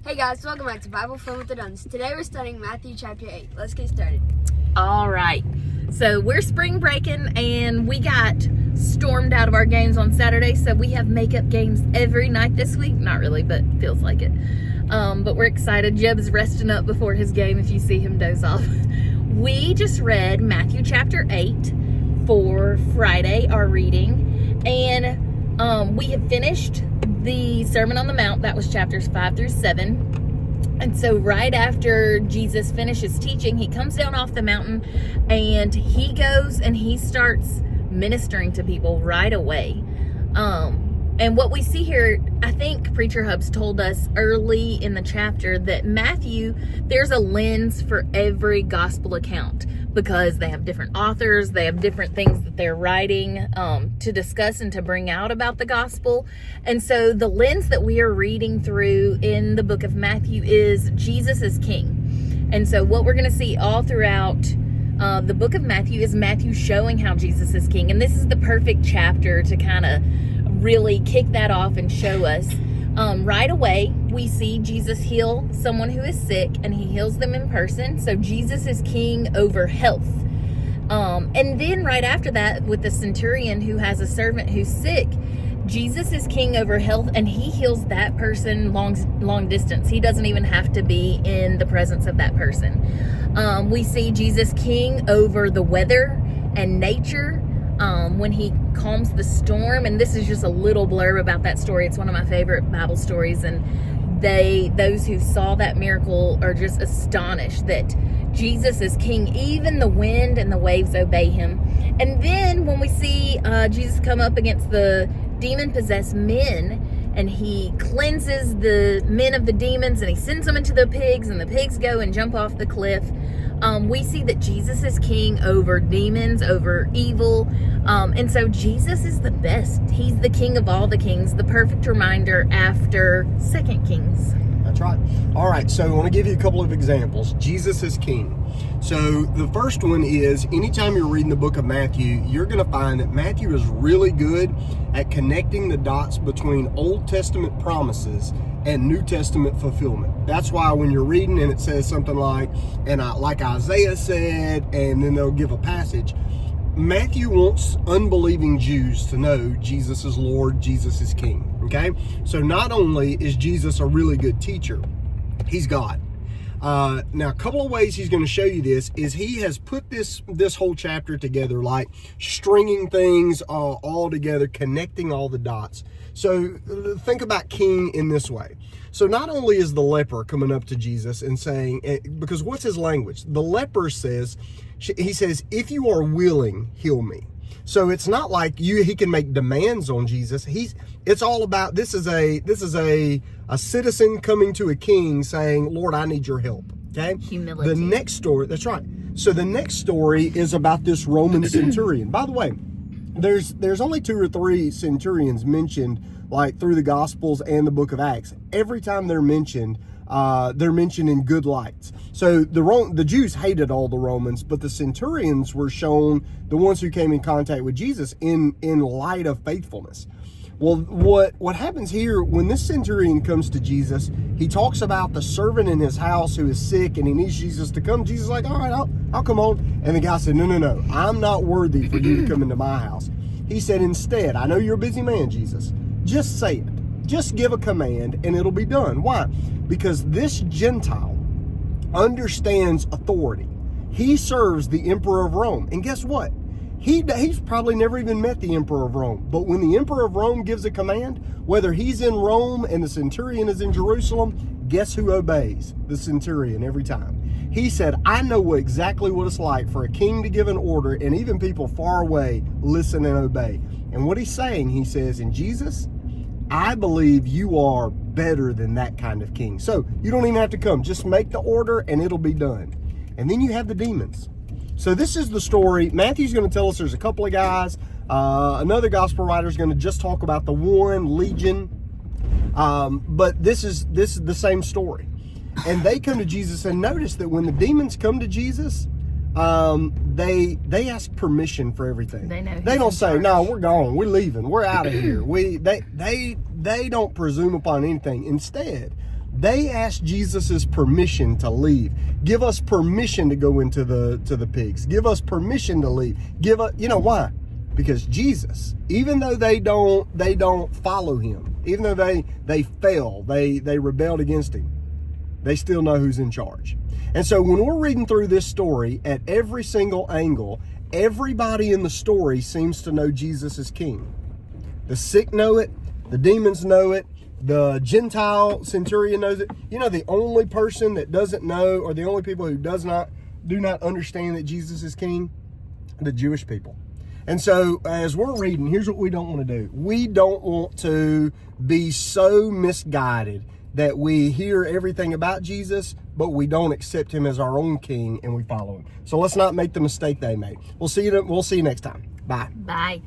Hey guys, welcome back to Bible Fun with the Duns. Today we're studying Matthew chapter 8. Let's get started. All right. So we're spring breaking and we got stormed out of our games on Saturday. So we have makeup games every night this week. Not really, but feels like it. But we're excited. Jeb's resting up before his game if you see him doze off. We just read Matthew chapter 8 for Friday, our reading. And we have finished the Sermon on the Mount. That was chapters 5 through 7. And so right after Jesus finishes teaching, he comes down off the mountain and he goes and he starts ministering to people right away. And what we see here, I think Preacher Hubs told us early in the chapter that Matthew, there's a lens for every gospel account because they have different authors, they have different things that they're writing to discuss and to bring out about the gospel. And so the lens that we are reading through in the book of Matthew is Jesus is King. And so what we're going to see all throughout the book of Matthew is Matthew showing how Jesus is King. And this is the perfect chapter to kind of really kick that off and show us. Right away, we see Jesus heal someone who is sick, and he heals them in person. So Jesus is king over health. And then right after that, with the centurion who has a servant who's sick, Jesus is king over health, and he heals that person long distance. He doesn't even have to be in the presence of that person. We see Jesus king over the weather and nature. When he calms the storm, and this is just a little blurb about that story. It's one of my favorite Bible stories, and those who saw that miracle are just astonished that Jesus is king. Even the wind and the waves obey him. And then when we see Jesus come up against the demon-possessed men, and he cleanses the men of the demons, and he sends them into the pigs, and the pigs go and jump off the cliff. We see that Jesus is king over demons, over evil. And so Jesus is the best. He's the king of all the kings, the perfect reminder after 2 Kings. That's right. All right, so I want to give you a couple of examples. Jesus is king. So the first one is, anytime you're reading the book of Matthew, you're going to find that Matthew is really good at connecting the dots between Old Testament promises and New Testament fulfillment. That's why when you're reading and it says something like, like Isaiah said, and then they'll give a passage, Matthew wants unbelieving Jews to know Jesus is Lord, Jesus is King, okay? So not only is Jesus a really good teacher, he's God. Now, a couple of ways he's going to show you this is he has put this whole chapter together, like stringing things all together, connecting all the dots. So think about king in this way. So not only is the leper coming up to Jesus and saying, because what's his language? The leper says, he says, if you are willing, heal me. So it's not like he can make demands on Jesus. It's all about, this is a citizen coming to a king saying, Lord, I need your help. Okay? Humility. The next story, that's right. So the next story is about this Roman centurion. By the way, there's only 2 or 3 centurions mentioned like through the Gospels and the book of Acts. Every time they're mentioned in good lights. So the Jews hated all the Romans, but the centurions were shown, the ones who came in contact with Jesus, in light of faithfulness. Well, what happens here when this centurion comes to Jesus, he talks about the servant in his house who is sick and he needs Jesus to come. Jesus is like, all right, I'll come on. And the guy said, no, I'm not worthy for you to come into my house. He said, instead, I know you're a busy man, Jesus. Just say it. Just give a command and it'll be done. Why? Because this Gentile understands authority. He serves the emperor of Rome. And guess what? He's probably never even met the emperor of Rome. But when the emperor of Rome gives a command, whether he's in Rome and the centurion is in Jerusalem, guess who obeys? The centurion every time. He said, I know exactly what it's like for a king to give an order, and even people far away listen and obey. And what he's saying, he says, in Jesus, I believe you are better than that kind of king. So you don't even have to come. Just make the order and it'll be done. And then you have the demons. So this is the story. Matthew's going to tell us there's a couple of guys. Another gospel writer is going to just talk about the one, Legion. But this is the same story. And they come to Jesus, and notice that when the demons come to Jesus, they ask permission for everything. They don't say, no, we're gone, we're leaving, we're out of here. They don't presume upon anything. Instead, They asked Jesus' permission to leave. Give us permission to go into the pigs. Give us permission to leave. Give us, you know why? Because Jesus, even though they don't follow him, even though they fell, they rebelled against him, they still know who's in charge. And so when we're reading through this story, at every single angle, everybody in the story seems to know Jesus is king. The sick know it, the demons know it, the Gentile centurion knows it. You know, the only person that doesn't know, or the only people who do not understand that Jesus is king, the Jewish people. And so as we're reading, here's what we don't want to do. We don't want to be so misguided that we hear everything about Jesus, but we don't accept him as our own king and we follow him. So let's not make the mistake they made. We'll see you next time. Bye. Bye.